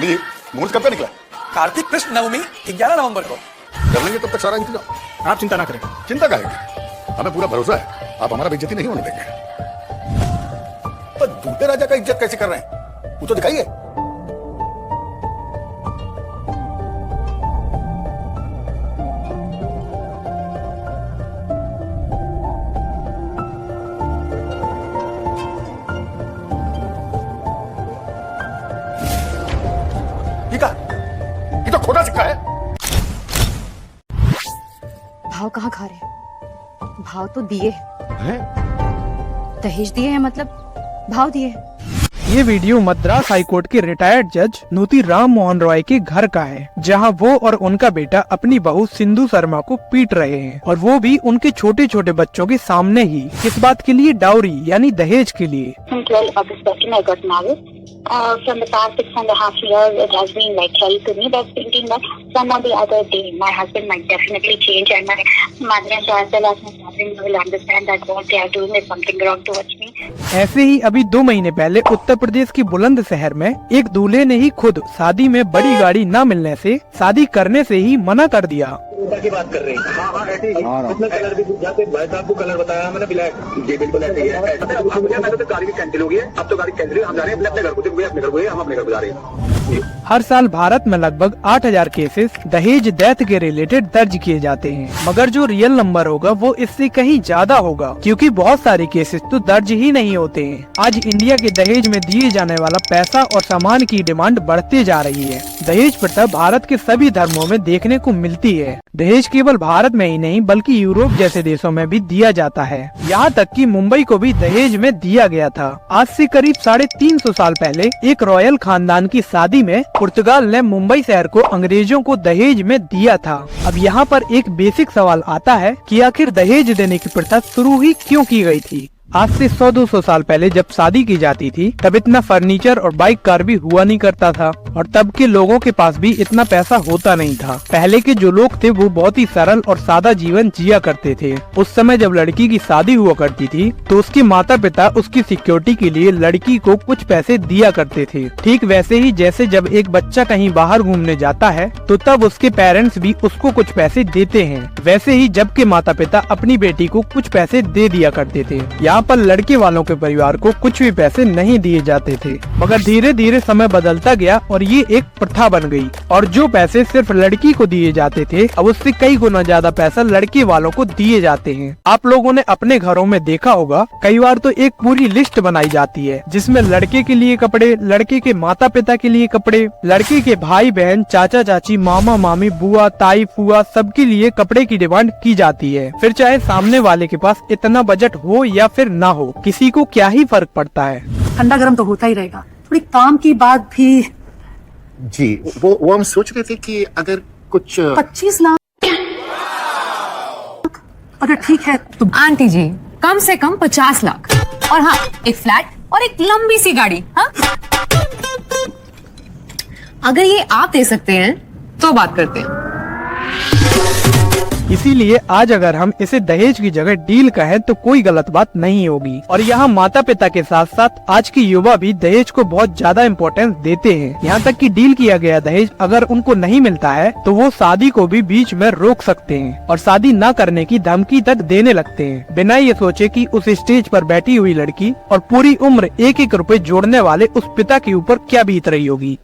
पंडित जी, मुहूर्त कब का निकला? कार्तिक कृष्ण नवमी 11 नवंबर को। कर लेंगे तब तक सारा इंतजाम। आप चिंता ना करें। चिंता का है, हमें पूरा भरोसा है आप हमारा बेइज्जती नहीं होने देंगे। तो दूसरे राजा का इज्जत कैसे कर रहे हैं वो तो दिखाइए। ये तो खोटा सिक्का है। भाव कहाँ खा रहे? भाव तो दिए हैं? दहेज दिए हैं, मतलब भाव दिए। ये वीडियो मद्रास हाईकोर्ट के रिटायर्ड जज नूती राम मोहन रॉय के घर का है, जहां वो और उनका बेटा अपनी बहू सिंधु शर्मा को पीट रहे हैं, और वो भी उनके छोटे छोटे बच्चों के सामने ही। किस बात के लिए? डाउरी यानी दहेज के लिए। From the past 6.5 years, it has been like hell to me. But thinking that some or the other day, my husband might definitely change, and my mother-in-law as well as my father-in-law will understand that what they are doing is something wrong towards me. ऐसे ही अभी 2 महीने पहले उत्तर प्रदेश के बुलंदशहर में एक दूल्हे ने ही खुद शादी में बड़ी गाड़ी न मिलने से शादी करने से ही मना कर दिया। की बात कर रहे हैं। हाँ ऐसे ही अपना कलर भी जाते भाई साहब को कलर बताया मैंने ब्लैक। जी बिल्कुल ऐसे ही है। मैंने तो गाड़ी भी कैंसिल हो गई है, अब तो गाड़ी कैंसिल हम जा रहे हैं अपने घर को, अपने घर को हम अपने घर को जा रहे हैं। हर साल भारत में लगभग 8000 केसेस दहेज डेथ के रिलेटेड दर्ज किए जाते हैं, मगर जो रियल नंबर होगा वो इससे कहीं ज्यादा होगा, क्योंकि बहुत सारे केसेस तो दर्ज ही नहीं होते हैं। आज इंडिया के दहेज में दिए जाने वाला पैसा और सामान की डिमांड बढ़ते जा रही है। दहेज प्रथा भारत के सभी धर्मों में देखने को मिलती है। दहेज केवल भारत में ही नहीं बल्कि यूरोप जैसे देशों में भी दिया जाता है। यहाँ तक कि मुंबई को भी दहेज में दिया गया था। आज से करीब 350 साल पहले एक रॉयल खानदान की शादी में पुर्तगाल ने मुंबई शहर को अंग्रेजों को दहेज में दिया था। अब यहाँ पर एक बेसिक सवाल आता है कि आखिर दहेज देने की प्रथा शुरू ही क्यों की गई थी? आज से 100-200 साल पहले जब शादी की जाती थी तब इतना फर्नीचर और बाइक कार भी हुआ नहीं करता था, और तब के लोगों के पास भी इतना पैसा होता नहीं था। पहले के जो लोग थे वो बहुत ही सरल और सादा जीवन जिया करते थे। उस समय जब लड़की की शादी हुआ करती थी तो उसके माता पिता उसकी सिक्योरिटी के लिए लड़की को कुछ पैसे दिया करते थे। ठीक वैसे ही जैसे जब एक बच्चा कहीं बाहर घूमने जाता है तो तब उसके पेरेंट्स भी उसको कुछ पैसे देते हैं, वैसे ही जब के माता पिता अपनी बेटी को कुछ पैसे दे दिया करते थे। यहाँ पर लड़के वालों के परिवार को कुछ भी पैसे नहीं दिए जाते थे, मगर धीरे धीरे समय बदलता गया और ये एक प्रथा बन गई, और जो पैसे सिर्फ लड़की को दिए जाते थे अब उससे कई गुना ज्यादा पैसा लड़के वालों को दिए जाते हैं। आप लोगों ने अपने घरों में देखा होगा, कई बार तो एक पूरी लिस्ट बनाई जाती है जिसमें लड़के के लिए कपड़े, लड़के के माता पिता के लिए कपड़े, लड़के के भाई बहन, चाचा चाची, मामा मामी, बुआ ताई फुआ सबके लिए कपड़े की डिमांड की जाती है। फिर चाहे सामने वाले के पास इतना बजट हो या फिर ना हो, किसी को क्या ही फर्क पड़ता है। ठंडा गर्म तो होता ही रहेगा, थोड़ी काम की बात भी। जी वो हम सोच रहे थे कि अगर कुछ 25 लाख अगर ठीक है तो। आंटी जी कम से कम 50 लाख, और हाँ एक फ्लैट और एक लंबी सी गाड़ी। हाँ अगर ये आप दे सकते हैं तो बात करते हैं। इसीलिए आज अगर हम इसे दहेज की जगह डील कहें तो कोई गलत बात नहीं होगी। और यहाँ माता पिता के साथ साथ आज की युवा भी दहेज को बहुत ज्यादा इम्पोर्टेंस देते हैं। यहाँ तक कि डील किया गया दहेज अगर उनको नहीं मिलता है तो वो शादी को भी बीच में रोक सकते हैं और शादी न करने की धमकी तक देने लगते हैं, बिना ये सोचे कि उस स्टेज पर बैठी हुई लड़की और पूरी उम्र 1-1 रुपए जोड़ने वाले उस पिता के ऊपर क्या बीत रही होगी।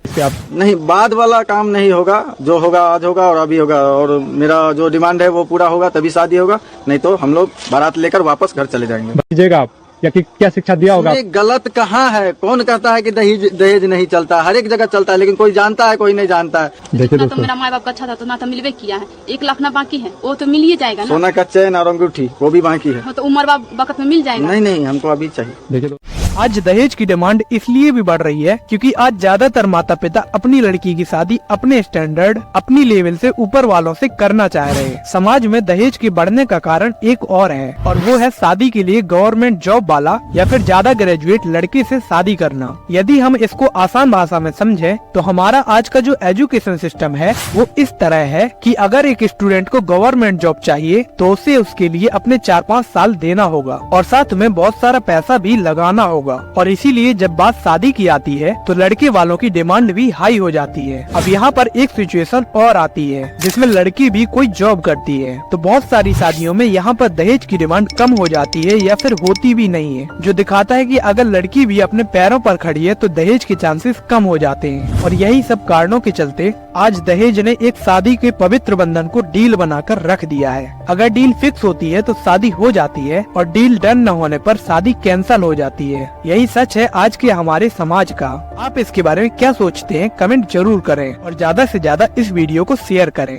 नहीं, बाद वाला काम नहीं होगा, जो होगा आज होगा और अभी होगा, और मेरा जो डिमांड है वो पूरा होगा तभी शादी होगा, नहीं तो हम लोग बारात लेकर वापस घर चले जाएंगे। आप या कि क्या शिक्षा दिया होगा? गलत कहाँ है? कौन कहता है कि दहेज नहीं चलता? हर एक जगह चलता है, लेकिन कोई जानता है कोई नहीं जानता है। देखिए ना तो मेरा माँ बाप का अच्छा था तो ना तो मिलवे किया है, 1 लाख ना बाकी है, वो तो मिल ही जाएगा ना। सोना का चैन और अंगूठी वो भी बाकी है, तो उम्र वक्त में मिल जाएगा। नहीं हमको अभी चाहिए। देखिए आज दहेज की डिमांड इसलिए भी बढ़ रही है क्योंकि आज ज्यादातर माता पिता अपनी लड़की की शादी अपने स्टैंडर्ड, अपनी लेवल से ऊपर वालों से करना चाह रहे हैं। समाज में दहेज के बढ़ने का कारण एक और है, और वो है शादी के लिए गवर्नमेंट जॉब वाला या फिर ज्यादा ग्रेजुएट लड़के से शादी करना। यदि हम इसको आसान भाषा में समझें तो हमारा आज का जो एजुकेशन सिस्टम है वो इस तरह है कि अगर एक स्टूडेंट को गवर्नमेंट जॉब चाहिए तो उसे उसके लिए अपने 4-5 साल देना होगा और साथ में बहुत सारा पैसा भी लगाना होगा। होगा और इसीलिए जब बात शादी की आती है तो लड़के वालों की डिमांड भी हाई हो जाती है। अब यहाँ पर एक सिचुएशन और आती है जिसमें लड़की भी कोई जॉब करती है, तो बहुत सारी शादियों में यहाँ पर दहेज की डिमांड कम हो जाती है या फिर होती भी नहीं है, जो दिखाता है कि अगर लड़की भी अपने पैरों पर खड़ी है तो दहेज के चांसेस कम हो जाते हैं। और यही सब कारणों के चलते आज दहेज ने एक शादी के पवित्र बंधन को डील बनाकर रख दिया है। अगर डील फिक्स होती है तो शादी हो जाती है और डील डन न होने पर शादी कैंसिल हो जाती है। यही सच है आज के हमारे समाज का। आप इसके बारे में क्या सोचते हैं कमेंट जरूर करें और ज्यादा से ज्यादा इस वीडियो को शेयर करें।